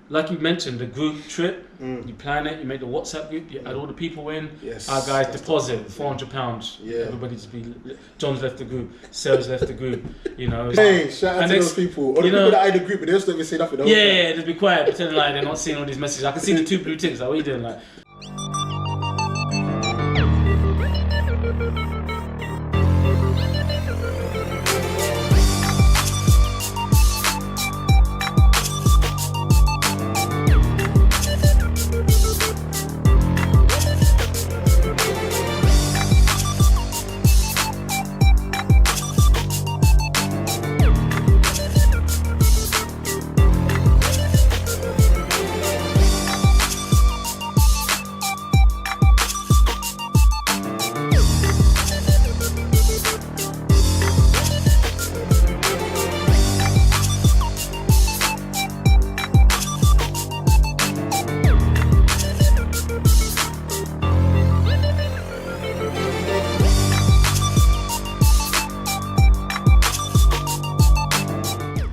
like you mentioned, the group trip, you plan it, you make the WhatsApp group, you add all the people in. Yes, our guys deposit £400. Yeah. Everybody just be. John's left the group, Sarah's left the group. You know. Hey, shout out to those people. Or the people that are in the group, but they just don't even say nothing. Yeah, just be quiet, pretending like they're not seeing all these messages. I can see the 2 blue ticks. Like, what are you doing? Like.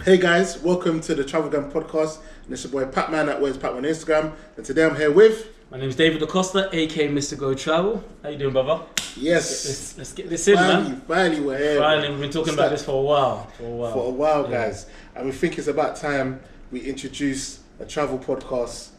Hey guys, welcome to the TravelGang podcast. And it's your boy Patman at whereispatman on Instagram. And today I'm here with... My name is David Acosta, aka MrGoTravel. How you doing, brother? Yes. Let's get this in, man. Finally, we're here. Finally, we've been talking about this for a while. For a while, guys. And we think it's about time we introduce a travel podcast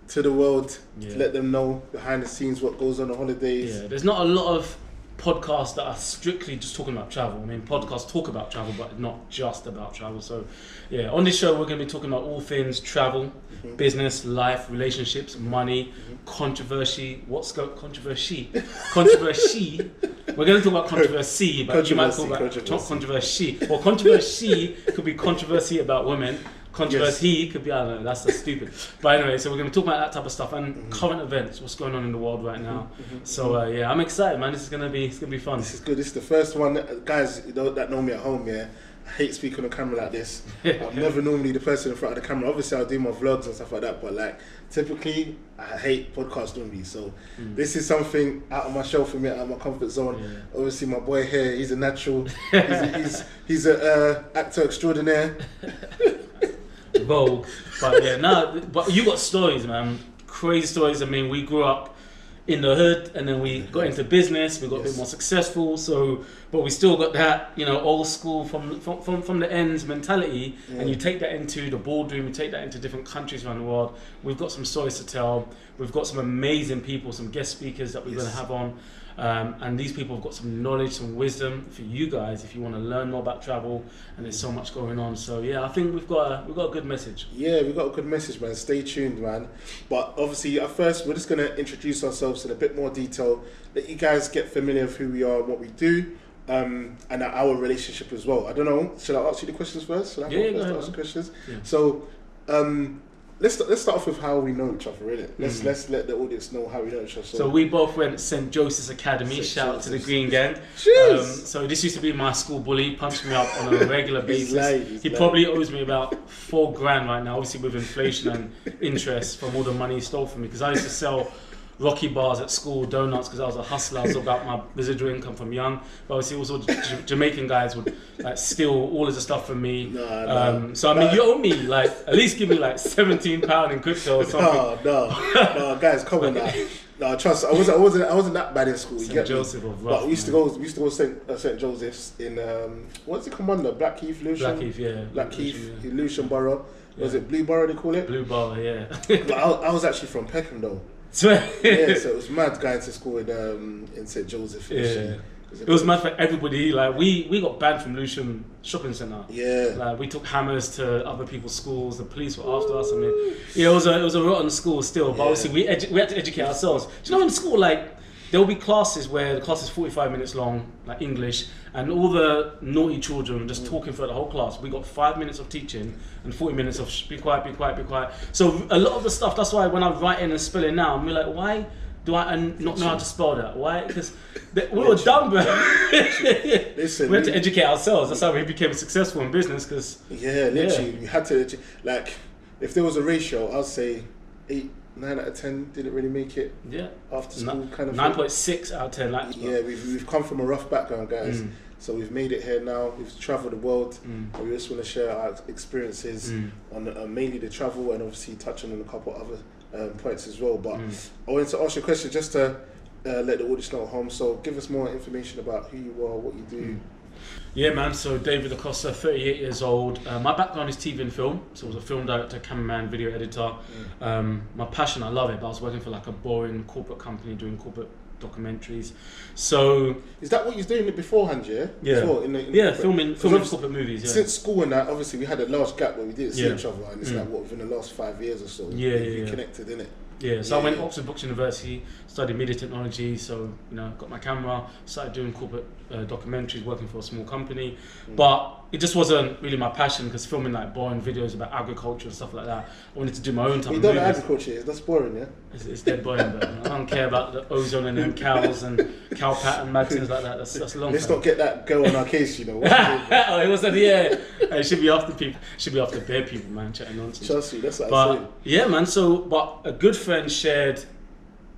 to the world to let them know behind the scenes what goes on holidays. Yeah, there's not a lot of podcasts that are strictly just talking about travel. I mean, podcasts talk about travel, but not just about travel. So, yeah, on this show, we're going to be talking about all things travel, business, life, relationships, money, controversy. Controversy. Controversy. We're going to talk about controversy, but you might talk about controversy. Well, controversy could be controversy about women. Controversy could be, I don't know, that's just stupid. But anyway, so we're going to talk about that type of stuff and current events, what's going on in the world right now. So yeah, I'm excited, man. This is going to be fun. This is good. This is the first one. Guys that know me at home, I hate speaking on camera like this. I'm never normally the person in front of the camera. Obviously, I'll do my vlogs and stuff like that, but like typically, I hate podcast normally. So this is something out of my shell for me, out of my comfort zone. Yeah. Obviously, my boy here, he's a natural. he's an actor extraordinaire. Vogue, but yeah, but you got stories, man. Crazy stories. I mean, we grew up in the hood, and then we got into business. We got a bit more successful. So, but we still got that, old school from the ends mentality. And you take that into the boardroom. You take that into different countries around the world. We've got some stories to tell. We've got some amazing people, some guest speakers that we're going to have on. And these people have got some knowledge, some wisdom for you guys if you want to learn more about travel. And there's so much going on. So yeah, I think we've got a good message. Yeah, we've got a good message, man. Stay tuned, man. But obviously, at first, we're just going to introduce ourselves in a bit more detail, let you guys get familiar with who we are and what we do, and our relationship as well. I don't know. Should I ask you the questions first? Should I go ahead, ask the questions? Yeah. So, let's start off with how we know each other, really. Let's let the audience know how we know each other. So we both went to St. Joseph's Academy. Shout out to the Green Gang. So this used to be my school bully. Punched me up on a regular basis. He probably owes me about $4,000 right now. Obviously with inflation and interest from all the money he stole from me. Because I used to sell Rocky bars at school, donuts, because I was a hustler. I was about my residual income from young. But obviously also Jamaican guys would like steal all of the stuff from me. So I mean, you owe me like at least give me like £17 in crypto or something. No, guys, come on now. No, trust. I wasn't that bad in school. St. Joseph of Rough, but we used to go St. Joseph's in what's it come under? Blackheath, Lewisham. Blackheath, Lewisham Borough. Was it Blue Borough they call it? Blue Borough, yeah. But I was actually from Peckham though. So it was mad going to school in St. Joseph. Yeah. It was mad for everybody. Like we got banned from Lewisham Shopping Centre. Yeah. Like we took hammers to other people's schools. The police were after us. I mean, it was a rotten school still. But obviously we had to educate ourselves. Do you know in school there will be classes where the class is 45 minutes long, like English, and all the naughty children are just talking for the whole class. We got 5 minutes of teaching and 40 minutes of be quiet, be quiet, be quiet. So a lot of the stuff, that's why when I write in and spell it now, I'm like, why do I not know how to spell that? Why? Because we were dumb, bro. Listen, we had to educate ourselves. That's how we became successful in business. Cause we had to, like, if there was a ratio, I'd say 9 out of 10 didn't really make it. After school, kind of 9.6 out of 10. Like, we've come from a rough background, guys. So we've made it here now. We've travelled the world. We just want to share our experiences on mainly the travel, and obviously touching on a couple other points as well. But I wanted to ask you a question just to let the audience know at home. So give us more information about who you are, what you do. Yeah, man. So David Acosta, 38 years old. My background is TV and film. So I was a film director, cameraman, video editor. My passion, I love it. But I was working for like a boring corporate company doing corporate documentaries. So is that what you was doing beforehand? Yeah. Yeah. Before, filming corporate movies. Yeah. Since school and that, obviously we had a large gap where we didn't see each other, and it's like what within the last 5 years or so. We connected, innit? Yeah, so I went to Oxford Books University, studied media technology, so got my camera, started doing corporate documentaries, working for a small company, but it just wasn't really my passion because filming like boring videos about agriculture and stuff like that, I wanted to do my own type of You don't know movies. agriculture, that's boring, yeah? It's dead boring, but I don't care about the ozone and them cows and cow pattern magazines like that. That's a long Let's time. not get that girl on our case, It wasn't, it should be after people, should be after bare people, man, chatting nonsense. Trust me, that's what I say. Yeah, man, but a good friend shared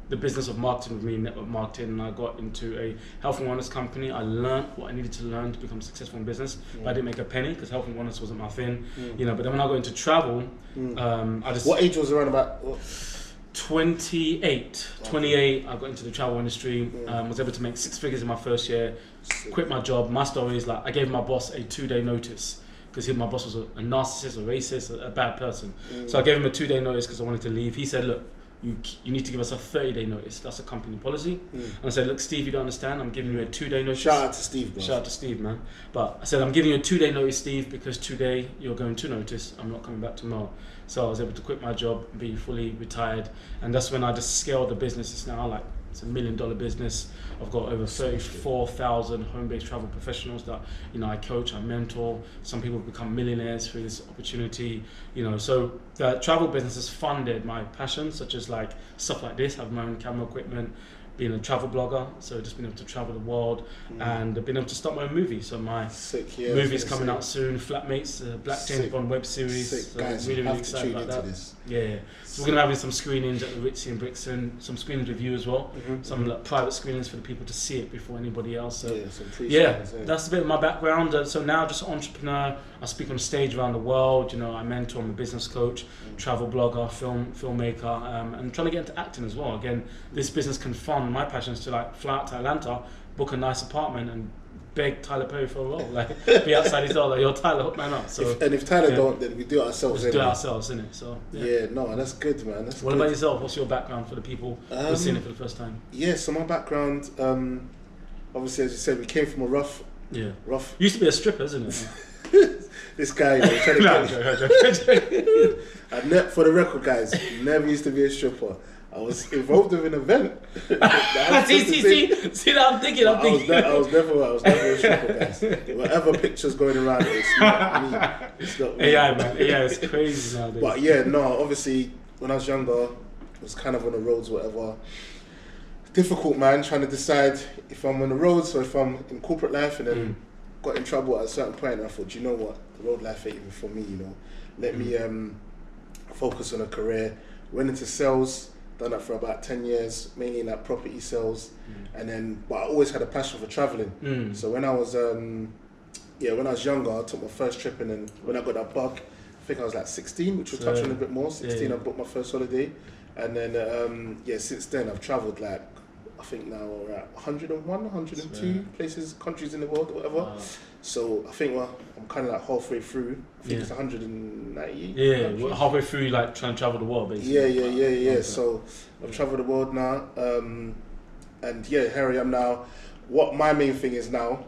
the business of marketing with me, network marketing, and I got into a health and wellness company. I learned what I needed to learn to become successful in business, but I didn't make a penny because health and wellness wasn't my thing, But then when I got into travel, I just... What age was around about? 28, I got into the travel industry, was able to make 6 figures in my first year, quit my job. My story is like, I gave my boss a 2-day notice because my boss was a narcissist, a racist, a bad person. So I gave him a 2-day notice because I wanted to leave. He said, look, you need to give us a 30-day notice. That's a company policy. And I said, look, Steve, you don't understand. I'm giving you a 2-day notice. Shout out to Steve, bro. Shout out to Steve, man. But I said, I'm giving you a 2-day notice, Steve, because today you're going to notice. I'm not coming back tomorrow. So I was able to quit my job, be fully retired. And that's when I just scaled the business. It's now like, it's $1 million business. I've got over 34,000 home-based travel professionals that I coach, I mentor. Some people become millionaires through this opportunity. So the travel business has funded my passions, such as like stuff like this. I have my own camera equipment, being a travel blogger, so just being able to travel the world and being able to start my own movie. So my movie's coming out soon, Flatmates, Black James Bond web series. So guys, really excited about that. This. Yeah. So we're gonna have some screenings at the Ritzy in Brixton, some screenings with you as well, some like private screenings for the people to see it before anybody else. So that's a bit of my background. So now just an entrepreneur. I speak on stage around the world. I mentor. I'm a business coach, travel blogger, filmmaker, and trying to get into acting as well. Again, this business can fund my passions to like fly out to Atlanta, book a nice apartment, and beg Tyler Perry for a role. Like be outside his door, like, yo, Tyler, hook man up. So if Tyler don't, then we do it ourselves. Do it ourselves, innit? So no, that's good, man. What about yourself? What's your background for the people who are seeing it for the first time? Yeah, so my background, obviously, as you said, we came from a rough. Used to be a stripper, isn't it? This guy, trying to for the record, guys, never used to be a stripper. I was involved with an event. See that I'm thinking. I was never a stripper, guys. Whatever pictures going around, it's not me. It's not me. AI, man. AI is crazy nowadays. But obviously, when I was younger, I was kind of on the roads, whatever. Difficult, man, trying to decide if I'm on the roads or if I'm in corporate life, and then got in trouble at a certain point. And I thought, you know what, the road life ain't even for me. Let me focus on a career. Went into sales. Done that for about 10 years, mainly in like property sales, and then. But I always had a passion for traveling. So when I was, when I was younger, I took my first trip, and then when I got that bug, I think I was like 16, which we'll touch on a bit more. 16, I booked my first holiday, and then since then I've travelled like, I think now we're at 101, 102 places, countries in the world, or whatever. Wow. So I think I'm kind of like halfway through. I think it's 190. Yeah, we're halfway through, like trying to travel the world, basically. Yeah. So I've travelled the world now, and here I am now. What my main thing is now,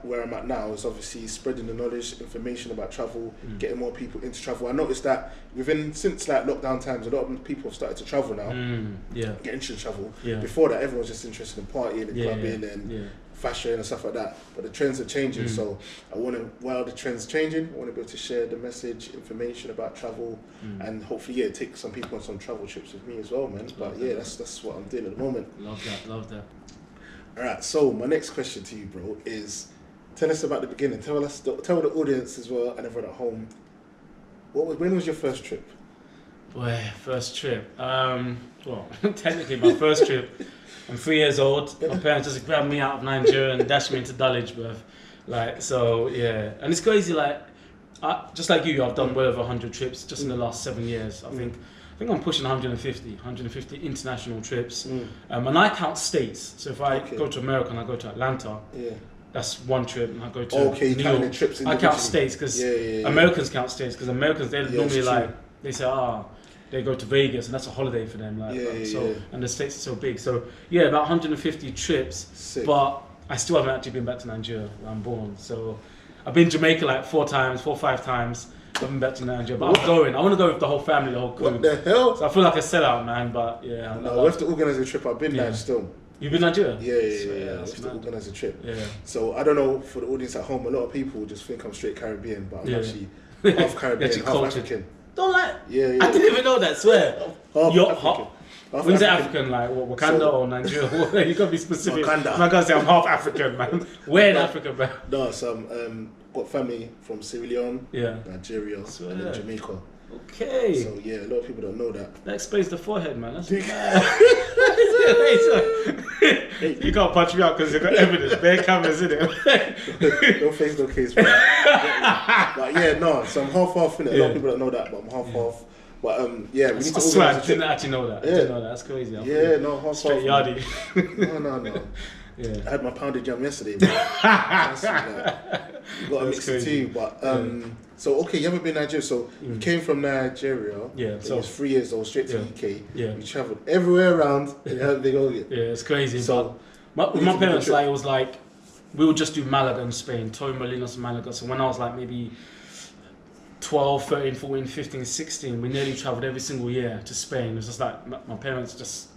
where I'm at now, is obviously spreading the knowledge, information about travel, getting more people into travel. I noticed that since like lockdown times, a lot of people have started to travel now. Get interested in travel. Before that, everyone was just interested in partying and clubbing and fashion and stuff like that. But the trends are changing, so while the trends changing, I want to be able to share the message, information about travel, and hopefully take some people on some travel trips with me as well, man. But that's what I'm doing at the moment. Love that. Alright, so my next question to you, bro, is tell us about the beginning. Tell the audience as well and everyone at home. When was your first trip? Boy, first trip. Well, technically my first trip I'm 3 years old. My parents just grabbed me out of Nigeria and dashed me into Dulwich, bruv. Like, so, yeah. And it's crazy, like, just like you, I've done well over 100 trips just in the last 7 years. I think I'm pushing 150 international trips. And I count states. So if I go to America and I go to Atlanta, that's one trip, and I go to New York. Trips I count states because Americans count states because Americans, they normally like, they say, they go to Vegas and that's a holiday for them. Like, and the states are so big. So yeah, about 150 trips. Sick. But I still haven't actually been back to Nigeria where I'm born. So I've been to Jamaica like 4 or 5 times. I haven't been back to Nigeria, but I'm going. I want to go with the whole family, the whole crew. What the hell? So I feel like a sellout, man. But yeah, no, we have to organise a trip. I've been there still. You've been to Nigeria? Yeah. We have to organise a trip. Yeah. So I don't know, for the audience at home, a lot of people just think I'm straight Caribbean, but I'm actually half Caribbean, half African. Don't lie. Yeah. I didn't even know that. Swear. Half African. When you say African, like what, Wakanda or Nigeria? You gotta be specific. Wakanda. I'm not gonna say I'm half African, man. Where in Africa, man? No, so got family from Sierra Leone, Nigeria, and then Jamaica. Okay. So yeah, a lot of people don't know that. That explains the forehead, man. That's you can't punch me out because you've got evidence. Bare cameras in it. No face, no case. But yeah, no. So I'm half in it. A lot of people don't know that, but I'm half. But we need to organise a trip. I didn't actually know that. I didn't know that. That's crazy. Half. Straight yardie. No. Yeah. I had my pounded jam yesterday, bro. Got a mix of tea, but so okay, you haven't been to Nigeria, so you came from Nigeria. Yeah. So you was 3 years old, straight to the UK. Yeah. You travelled everywhere around. Yeah, it's crazy. So my parents, like, it was like we would just do Malaga in Spain, Torremolinos, Malaga. So when I was like maybe 12, 13, 14, 15, 16, we nearly travelled every single year to Spain. It was just like my parents just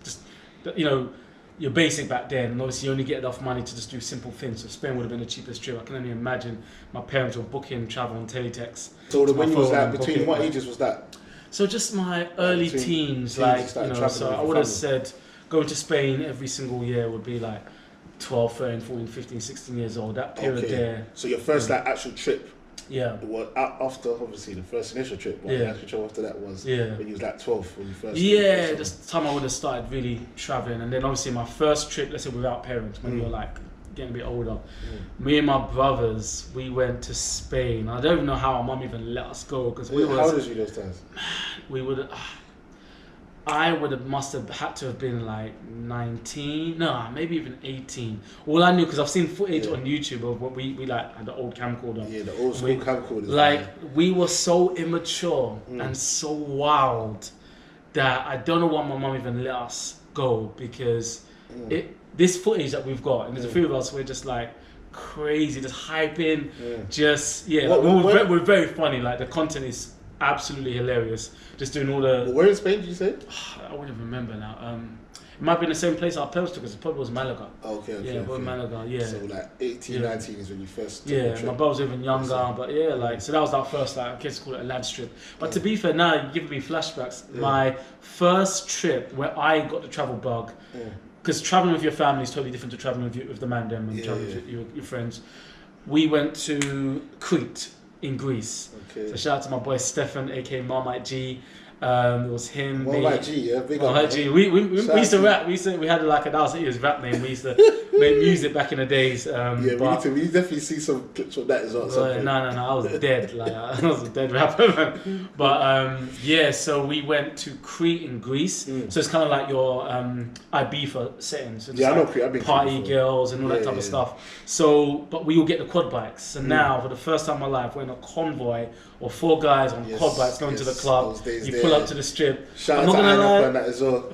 you're basic back then, and obviously you only get enough money to just do simple things. So Spain would have been the cheapest trip. I can only imagine my parents were booking travel on teletext. So when you was like, between what ages was that? So just my early teens, like, so I would have said going to Spain every single year would be like 12, 13, 14, 15, 16 years old, that period there. So your first like actual trip? Yeah. Well, after obviously the first initial trip, the actual trip after that was when you was like 12 when you first. Yeah, that's the time I would have started really traveling, and then obviously my first trip, let's say without parents, when you're like getting a bit older, me and my brothers, we went to Spain. I don't even know how our mum even let us go because we were. How old was you those times? We would. Must have had to have been like 19, no, maybe even 18. All I knew, because I've seen footage on YouTube of what we like had the old camcorder. Yeah, the old school camcorders. Like, we were so immature and so wild that I don't know why my mum even let us go, because this footage that we've got, and there's a few of us, we're just like crazy, just hyping, we're very funny. Like, the content is absolutely hilarious. Just doing all the. Where in Spain did you say? I wouldn't remember now. It might be in the same place our parents took us. It probably was Malaga. Okay. Malaga. Yeah. So like 18, 19 is when you first. My brother was even younger, but so that was our first, like, I guess call it a lad trip. But to be fair, now you're giving me flashbacks. Yeah. My first trip where I got the travel bug. Because traveling with your family is totally different to traveling with the man them and traveling with your friends. We went to Crete in Greece. Okay. So shout out to my boy Stefan, aka Marmite G. It was him. Marmite G, big up. Marmite G. We used to rap. We had like that was his rap name. We used to make music back in the days. We need definitely see some clips of that as well. No, I was dead. Like, I was a dead rapper, man. But so we went to Crete in Greece. So it's kind of like your Ibiza setting. So I know Crete. I've been party girls and all that type of stuff. So, but we will get the quad bikes. So now, for the first time in my life, we're in a convoy or 4 guys on quad bikes going to the club. You pull up to the strip. Shout out to Anna that as well.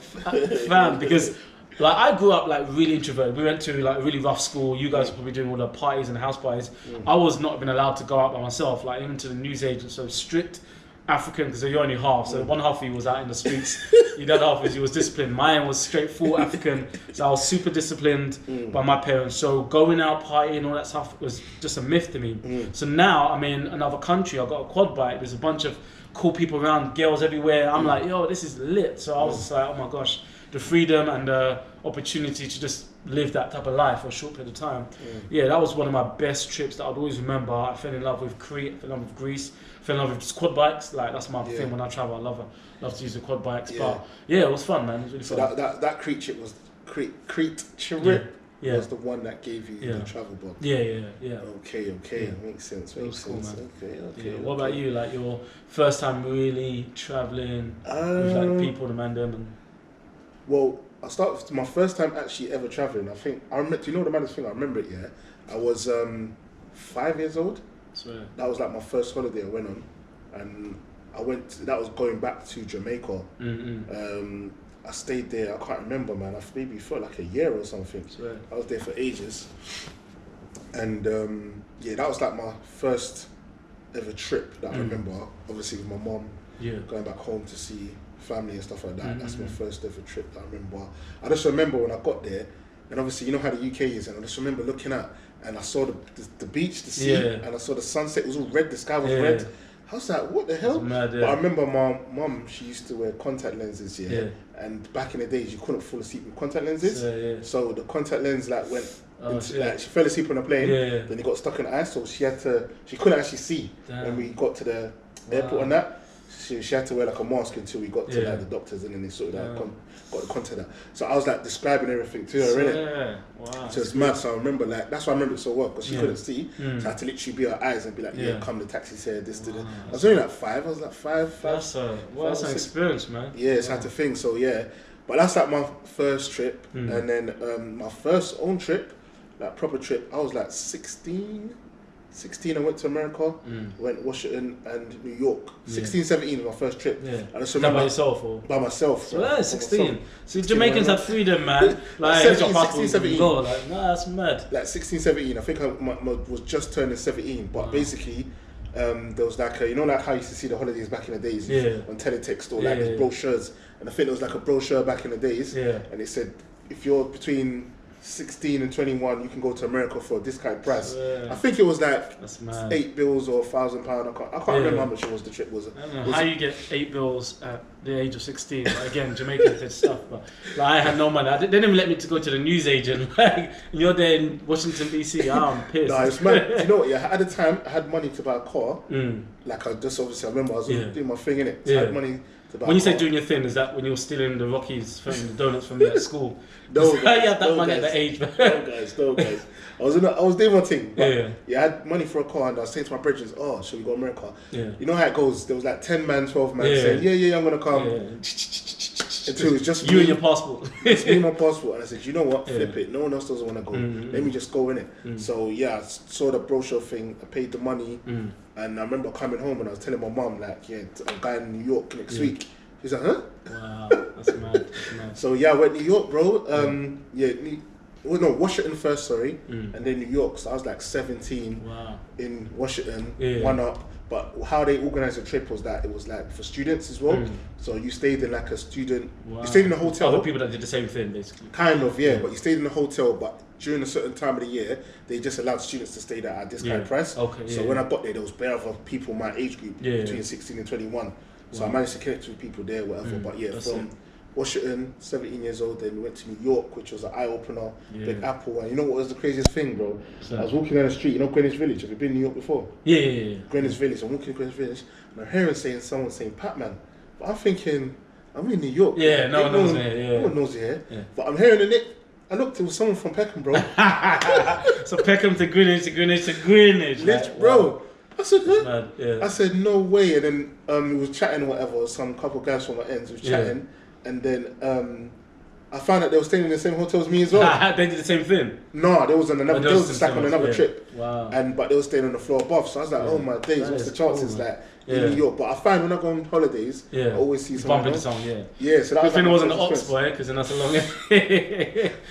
Fam, because like I grew up like really introverted. We went to like a really rough school. You guys were probably doing all the parties and house parties. I was not even allowed to go out by myself. Like, even to the newsagents, so strict African, because you're only half. So one half of you was out in the streets. The other half of you was disciplined. Mine was straight full African. So I was super disciplined by my parents. So going out partying, all that stuff was just a myth to me. So now I'm in another country. I've got a quad bike. There's a bunch of cool people around, girls everywhere. I'm like, yo, this is lit. So I was just like, oh my gosh, the freedom and the opportunity to just live that type of life for a short period of time. That was one of my best trips that I'd always remember. I fell in love with Crete, I fell in love with Greece, I fell in love with quad bikes. Like, that's my thing when I travel. I love to use the quad bikes. But it was fun, man. It was really fun. That Crete trip was Crete trip Yeah. was the one that gave you the travel bug. Yeah. Okay. Yeah. Makes sense. It was cool, man. Okay. What about you? Like your first time really traveling with like people, the man, them, and well, I start with my first time actually ever traveling. I think I remember. Do you know the maddest thing? I remember it. Yeah, I was 5 years old. swear. That was like my first holiday I went on, and I went. That was going back to Jamaica. I stayed there. I can't remember, man. I maybe felt like a year or something. Swear. I was there for ages, and that was like my first ever trip that I remember. Obviously with my mom, going back home to see family and stuff like that. That's my first ever trip that I remember. I just remember when I got there, and obviously you know how the UK is, and I just remember looking at, and I saw the beach, the sea, and I saw the sunset. It was all red. The sky was red. I was like, what the hell? Mad, But I remember my mum, she used to wear contact lenses, and back in the days you couldn't fall asleep with contact lenses. So the contact lens like went like she fell asleep on a plane, then it got stuck in the ice, so she couldn't actually see when we got to the airport and that. She had to wear like a mask until we got to like the doctors, and then they sorted out got the contact out. So I was like describing everything to her, innit? Wow. So it's mad. So I remember like that's why I remember it so well, because she couldn't see. So I had to literally be her eyes and be like, come, the taxi's here, this, this. I was only like 5. I was like 5. That's an experience, man. Yeah, so I had to think. So but that's like my first trip, and then my first own trip, like proper trip. I was like 16. I went to America, went Washington and New York. 16, 17 was my first trip. I just remember by yourself or? By myself. So that's 16. See, Jamaicans had freedom, man. Like 16, 17. Go. Like, that's mad. Like 16, 17. I think I was just turning 17. But basically, there was like you know, like how you used to see the holidays back in the days on teletext or like these brochures. And I think there was like a brochure back in the days. And it said, if you're between 16 and 21, you can go to America for a discount price. I think it was like £8 or £1,000. I can't remember how much it was. The trip was. I don't know how you get $8 at the age of 16. Like, again, Jamaicans did stuff, but like, I had no money. They didn't even let me to go to the newsagent. Like, you're there in Washington DC. I'm pissed. Nah, it's mad. You know what? Yeah, at the time I had money to buy a car. Like I just obviously I remember I was doing my thing in it. So I had money. When you say doing your thing, is that when you were stealing the Rockies from the donuts from at school? No, you had that money at that age, man. No guys. I was doing my thing. But I had money for a car, and I was saying to my brethren, "Oh, should we go to America?" You know how it goes. There was like 10 man, 12 man saying, "Yeah, I'm gonna come." Until it was just you me, and your passport. It's me and my passport, and I said, "You know what? Flip it. No one else doesn't want to go. Let me just go in it." So I saw the brochure thing. I paid the money, and I remember coming home and I was telling my mum like, I'm going to New York next week. She's like, huh? Wow, that's mad. So I went to New York, bro. Washington first, sorry, and then New York. So I was like 17 in Washington, one up. But how they organised the trip was that it was like for students as well. So you stayed in like a student. You stayed in a hotel. Other people that did the same thing, basically. Kind of, but you stayed in a hotel, but during a certain time of the year, they just allowed students to stay there at discount price. So when I got there was bare other people my age group between 16 and 21. So I managed to connect with people there, whatever. But from Washington, 17 years old, then we went to New York, which was an eye-opener, Big Apple. And you know what was the craziest thing, bro? I was walking down the street, you know Greenwich Village? Have you been to New York before? Yeah. Greenwich Village. I'm walking in Greenwich Village, and I'm hearing someone saying Patman. But I'm thinking, I'm in New York. No one knows me. No one knows you here. But I'm hearing the I looked, it was someone from Peckham, bro. So Peckham to Greenwich to Greenwich to Greenwich. Bro. I said, huh? I said, no way. And then we was chatting or whatever. Some couple guys from my ends was chatting. And then I found out they were staying in the same hotel as me as well. They did the same thing? No, they was on another. They was just like on another trip. Wow. But they were staying on the floor above. So I was like, oh my days, what's the chances in New York? But I find when I go on holidays, I always see someone. Bumping someone, So that was it wasn't the Ox boy, because then that's a long.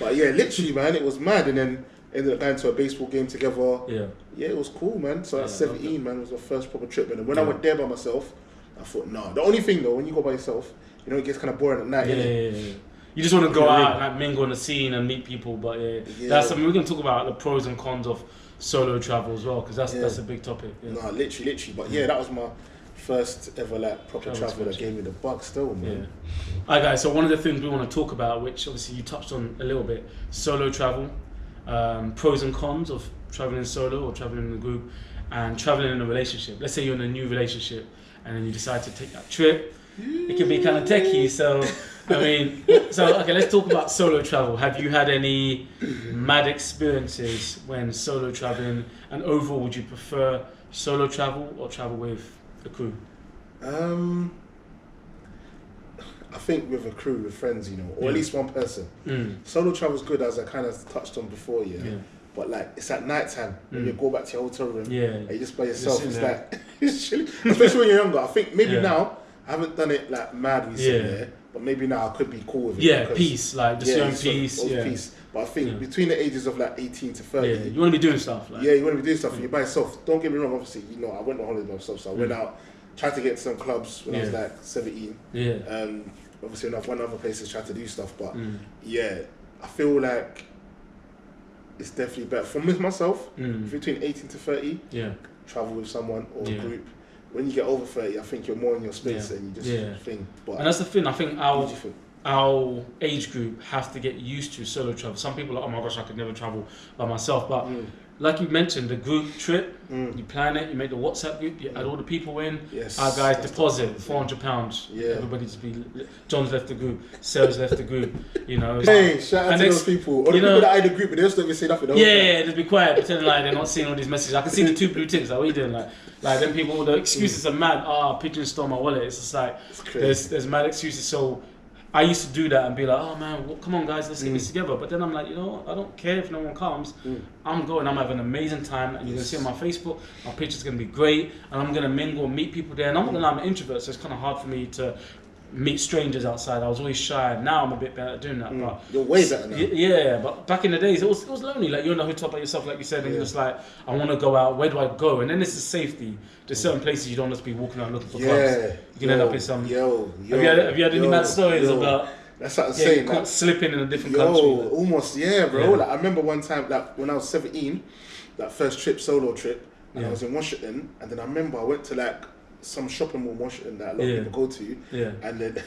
But literally, man, it was mad. And then ended up going to a baseball game together. It was cool, man. So at 17, man, it was my first proper trip. And when I went there by myself, I thought, nah. The only thing though, when you go by yourself, you know, it gets kind of boring at night. You just want to go out and like mingle on the scene and meet people. But that's something we're going to talk about, the pros and cons of solo travel as well, because that's a big topic. Nah, literally. But that was my first ever like proper travel that gave me the bug still, man. Alright guys, so one of the things we want to talk about, which obviously you touched on a little bit, solo travel, pros and cons of traveling solo or traveling in a group, and traveling in a relationship. Let's say you're in a new relationship and then you decide to take that trip. It can be kind of techie, so I mean, so okay, let's talk about solo travel. Have you had any mad experiences when solo traveling? And overall, would you prefer solo travel or travel with a crew? I think with a crew, with friends, you know, or at Yeah. least one person. Solo travel's good, as I kind of touched on before, yeah. But like, it's at night time when you go back to your hotel room. And you just by yourself. It's like it's chilly. Especially when you're younger. I think maybe now I haven't done it like mad recently, but maybe now I could be cool with it. Yeah, peace, like just your own peace. Peace. But I think between the ages of like 18 to 30, you want to be doing stuff. Like. You want to be doing stuff. And you're by yourself. Don't get me wrong. Obviously, you know, I went on holiday by myself, so I went out, tried to get to some clubs when I was like 17. Obviously, enough one other places tried to do stuff, but I feel like it's definitely better for me myself. Between 18 to 30, travel with someone or a group. When you get over 30, I think you're more in your space and you just think. But and that's the thing. I think our age group have to get used to solo travel. Some people are like, oh my gosh, I could never travel by myself. But like you mentioned, the group trip, you plan it, you make the WhatsApp group, you add all the people in. Our guys deposit £400. Everybody just be. John's left the group, Sarah's left the group. You know. Hey, shout out to those people. Or the people that I the group, but they just don't even say nothing. Just be quiet, pretending like they're not seeing all these messages. I can see the 2 blue ticks. Like, what are you doing? Like them people, the excuses are mad. Pigeon stole my wallet. It's just like there's mad excuses. So I used to do that and be like, oh man, come on guys, let's get this together. But then I'm like, you know what? I don't care if no one comes. I'm going, I'm having an amazing time, and you're gonna see on my Facebook, my picture's gonna be great, and I'm gonna mingle and meet people there. And I'm not gonna lie, I'm an introvert, so it's kind of hard for me to meet strangers outside. I was always shy. Now I'm a bit better at doing that. But you're way better now. Yeah, but back in the days, it was lonely. Like you're in the hotel by yourself, like you said, and you're just like, I want to go out. Where do I go? And then it's the safety. There's certain places you don't just be walking around looking for clubs. You can end up in some. Have you had any mad stories about? That's what I'm saying. Like, slipping in a different country. Almost, bro. Like I remember one time, like when I was 17, that first solo trip, and I was in Washington, and then I remember I went to like some shopping mall in Washington that a lot of people go to, and then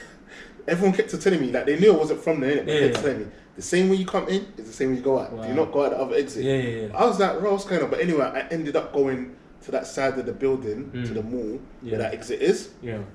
everyone kept telling me, like they knew I wasn't from there, but they kept telling me, the same way you come in is the same way you go out. Wow. Do you not go out the other exit? I was like, what's going on? But anyway, I ended up going to that side of the building, to the mall, where that exit is. And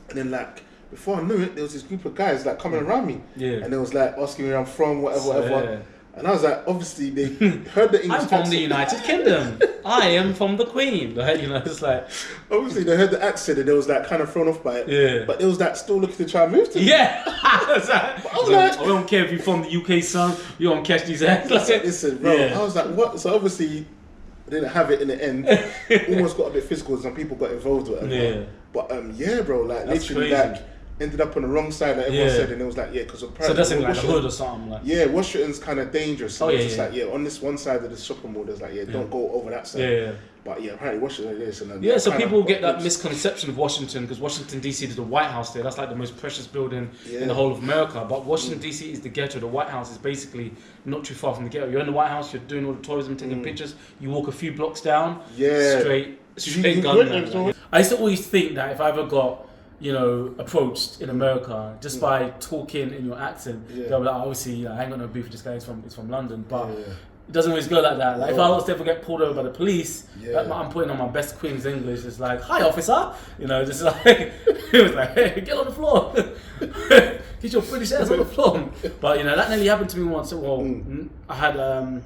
then like, before I knew it, there was this group of guys like coming around me, and they was like asking me where I'm from, whatever. And I was like, obviously they heard the English accent. I'm from the United Kingdom. I am from the Queen. Like, you know, it's like obviously they heard the accent and they was like kind of thrown off by it. But they was like still looking to try and move to me. I was like, I don't care if you're from the UK, son. You don't catch these acts. Listen, bro. I was like, what? So obviously I didn't have it in the end. Almost got a bit physical. Some people got involved with it. But bro, like that's literally crazy. Like ended up on the wrong side, like everyone said, and it was like, because apparently. So that's in like a hood or something, like. Washington's kind of dangerous. So it's just like, on this one side of the shopping mall, there's like, don't go over that side. But apparently Washington is. And so people get that misconception of Washington, because Washington DC is the White House there. That's like the most precious building in the whole of America. But Washington DC is the ghetto. The White House is basically not too far from the ghetto. You're in the White House, you're doing all the tourism, taking pictures. You walk a few blocks down, straight gun. I used to always think that if I ever got approached in America just by talking in your accent, they'll be like, obviously, I ain't got no beef with this guy, he's from London, but it doesn't always go like that. Like if I was to ever get pulled over by the police, I'm putting on my best Queen's English. It's like, hi officer, just like it was like, hey, get on the floor, get your British ass on the floor. But that nearly happened to me once. I had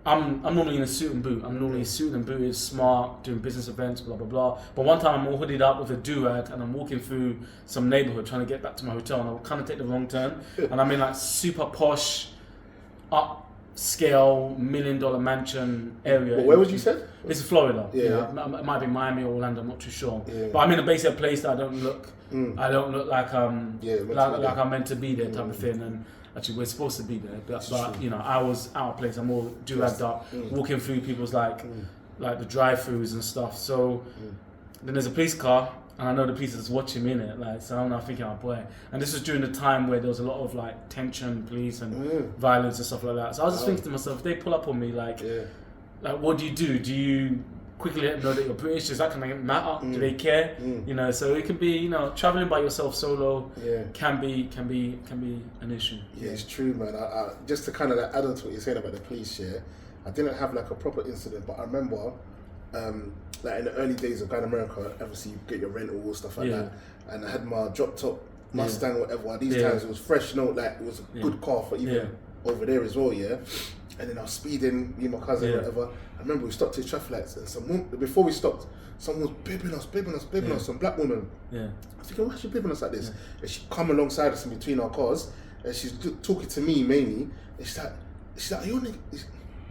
I'm normally in a suit and boot. I'm normally suited and booted, smart, doing business events, blah blah blah. But one time I'm all hooded up with a do-rag and I'm walking through some neighborhood trying to get back to my hotel, and I kind of take the wrong turn, and I'm in like super posh, upscale, $1 million mansion area. Where was you said? This is Florida. It might be Miami or Orlando. I'm not too sure. But I'm in a place that I don't look like like I'm meant to be there type of thing. And actually, we're supposed to be there, but I was out of place. I'm all do-ragged up, walking through people's like the drive-throughs and stuff. So then there's a police car, and I know the police is watching me in it. So I'm not thinking, oh boy. And this was during the time where there was a lot of like tension, police and violence and stuff like that. So I was just thinking to myself, if they pull up on me, like what do? Do you quickly let them know that you're British? Does that kind of matter? Do they care? So it can be, traveling by yourself solo can be an issue. It's true, man. I just to kind of add on to what you're saying about the police, I didn't have like a proper incident, but I remember like in the early days of going to America, obviously you get your rental stuff like that, and I had my drop top Mustang, whatever. These times it was fresh, like it was a good car for even over there as well, yeah. And then I was speeding, me and my cousin, whatever. I remember we stopped at traffic lights, and before we stopped, someone was bibbing us, some black woman. Yeah. I was thinking, why is she bibbing us like this? And she come alongside us in between our cars, and she's talking to me mainly. And she's like, you're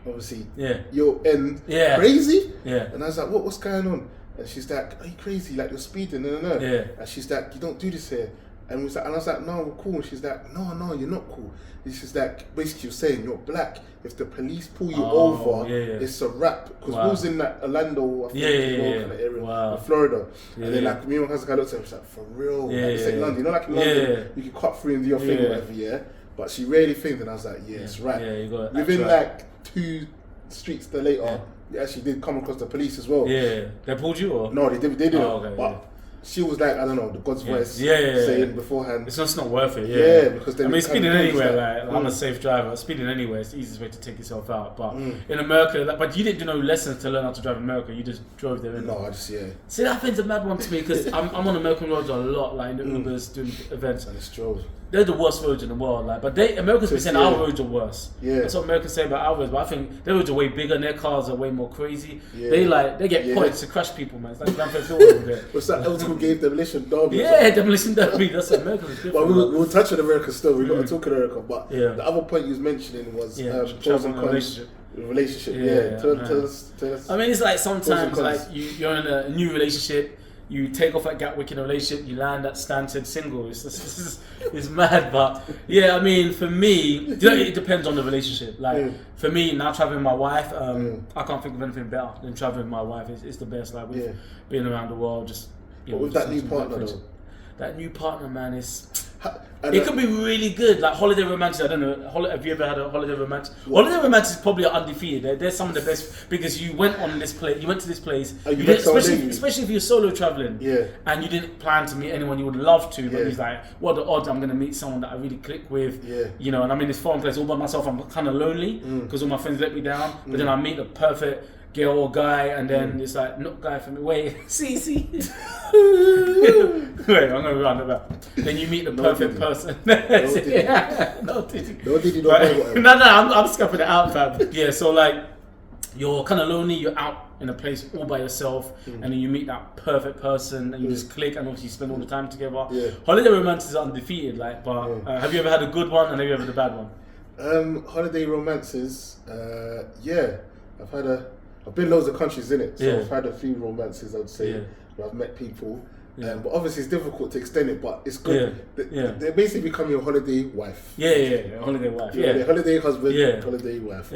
obviously, you're crazy. Yeah. And I was like, what's going on? And she's like, are you crazy? Like, you're speeding, no. Yeah. And she's like, you don't do this here. And I was like, no, we're cool. And she's like, no, you're not cool. And she's like, basically, you're saying you're black. If the police pull you over, it's a wrap. Because we was in that Orlando, I think, kind of area, in Florida. And then, like, me and my cousin looked at her, she's like, for real? Like, it's in London. You know, like in London, you can cut through and do your thing or whatever, But she really thinks, and I was like, it's right. Yeah, you got it. Within, like, 2 streets later, we actually did come across the police as well. Yeah. They pulled you, or? No, they didn't. Okay, but she was like, I don't know, the God's voice saying beforehand. It's just not worth it, Yeah, because then speeding anywhere, like I'm a safe driver. Speeding anywhere is the easiest way to take yourself out. But in America, but you didn't do no lessons to learn how to drive in America. You just drove there. No, I just See, that thing's a mad one to me because I'm on American roads a lot, like in the Ubers doing events. And it's drove. They're the worst roads in the world, like. But Americans be saying our roads are worse. Yeah, that's what Americans say about our roads. But I think their roads are way bigger and their cars are way more crazy. Yeah. They get points to crash people, man. It's like Grand Theft Auto over there. What's that? Old school game, Demolition Derby. Yeah, Demolition Derby. That's what Americans are different. But we'll touch on America still. We've got to talk America. But the other point you was mentioning was pros and cons. Relationship. Tell us. I mean, it's like sometimes like you're in a new relationship. You take off at Gatwick in a relationship, you land at Stansted single. It's mad, but I mean, for me, it depends on the relationship. Like for me, now traveling with my wife, I can't think of anything better than traveling with my wife. It's the best. Like we've been around the world, just but with that new partner, though. That new partner, man, it could be really good, like holiday romances. I don't know. Have you ever had a holiday romance? Holiday romance is probably undefeated. They're some of the best because you went to this place. Especially if you're solo traveling. Yeah. And you didn't plan to meet anyone you would love to, but he's like, what are the odds I'm going to meet someone that I really click with? Yeah. You know, and I'm in this foreign place all by myself. I'm kind of lonely because all my friends let me down. But then I meet the perfect girl or guy, and then it's like, not guy for me. Wait, see. Wait, I'm gonna round it up. Then you meet the perfect person. No, I'm scuffing it out, fam. Yeah, so like you're kind of lonely. You're out in a place all by yourself, and then you meet that perfect person, and you just click, and obviously you spend all the time together. Yeah. Holiday romances are undefeated, like. But have you ever had a good one, and have you ever had a bad one? Holiday romances, I've been loads of countries in it, so I've had a few romances, I'd say, where I've met people. But obviously it's difficult to extend it, but it's good. They basically become your holiday wife. Holiday wife. Holiday husband, holiday wife.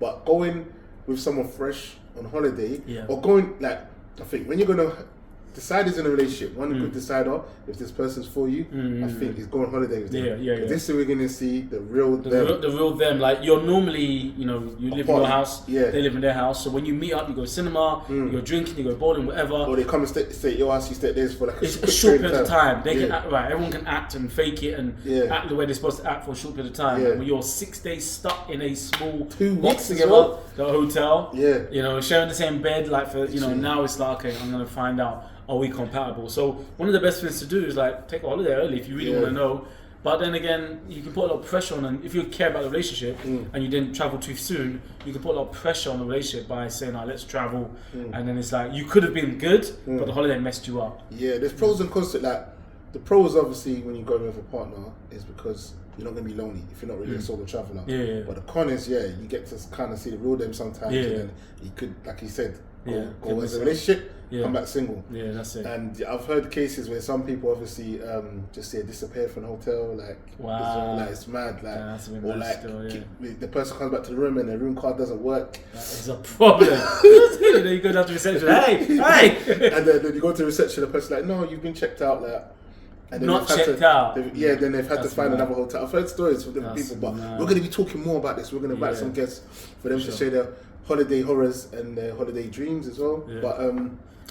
But going with someone fresh on holiday, or going, like, I think when you're going to decide is in a relationship, one good decider, if this person's for you, I think is go on holiday with them. This is where we're going to see the real them. The real them. Like, you're normally, you live in your house, they live in their house. So when you meet up, you go cinema, you go drinking, you go bowling, whatever. Or they come and stay at your house, you stay there for like a short period of time. They can act, right, everyone can act and fake it and act the way they're supposed to act for a short period of time. When you're 6 days stuck in a small 2 weeks together, the hotel, sharing the same bed, like for, now it's like, okay, I'm going to find out, are we compatible? So one of the best things to do is like take a holiday early if you really want to know. But then again, you can put a lot of pressure on, and if you care about the relationship and you didn't travel too soon, you can put a lot of pressure on the relationship by saying, let's travel. And then it's like, you could have been good, but the holiday messed you up. Yeah, there's pros and cons to like. The pros, obviously, when you go with a partner, is because you're not going to be lonely if you're not really a solo traveller. But the con is, you get to kind of see the real them sometimes, and then you could, like you said, go as a relationship, come back single. Yeah, that's it. And I've heard cases where some people obviously just disappear from the hotel, like, it's mad, like, or like the person comes back to the room and the room card doesn't work. That is a problem. Then you go down to reception, hey, and then you go to reception, the person's like, no, you've been checked out, like. And then not checked out. Then they've had to find another hotel. I've heard stories from different people, but we're going to be talking more about this. We're going to invite some guests for them to share their holiday horrors and their holiday dreams as well. But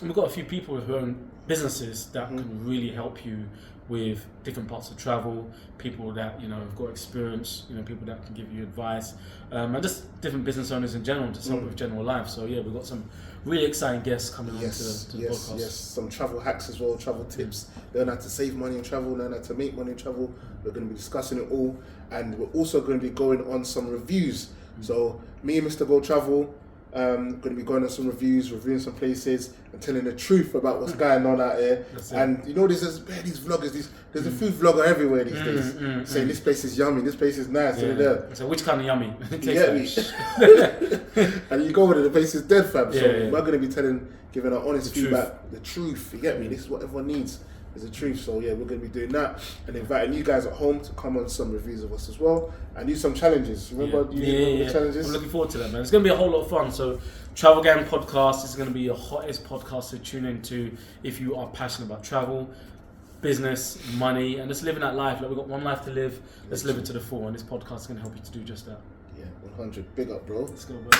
we've got a few people who own businesses that can really help you with different parts of travel, people that have got experience, people that can give you advice, and just different business owners in general to help with general life. So yeah, we've got some really exciting guests coming on to the podcast. Yes, some travel hacks as well, travel tips, learn how to save money in travel, learn how to make money in travel. We're going to be discussing it all, and we're also going to be going on some reviews. So me and MrGoTravel going to be going on some reviews, reviewing some places, and telling the truth about what's going on out here. And there's these vloggers, there's a food vlogger everywhere these days, saying this place is yummy, this place is nice. So which kind of yummy? You get me? And you go over there, the place is dead, fam. So we're going to be giving our honest feedback, the truth. You get me? This is what everyone needs. Is the truth. So yeah, we're going to be doing that and inviting you guys at home to come on some reviews of us as well and do some challenges. Remember the challenges? I'm looking forward to that, man. It's going to be a whole lot of fun. So TravelGang podcast is going to be your hottest podcast to tune into if you are passionate about travel, business, money, and just living that life. Like, we've got one life to live. Let's live it to the full, and this podcast is going to help you to do just that. Yeah, 100. Big up, bro. Let's go, bro.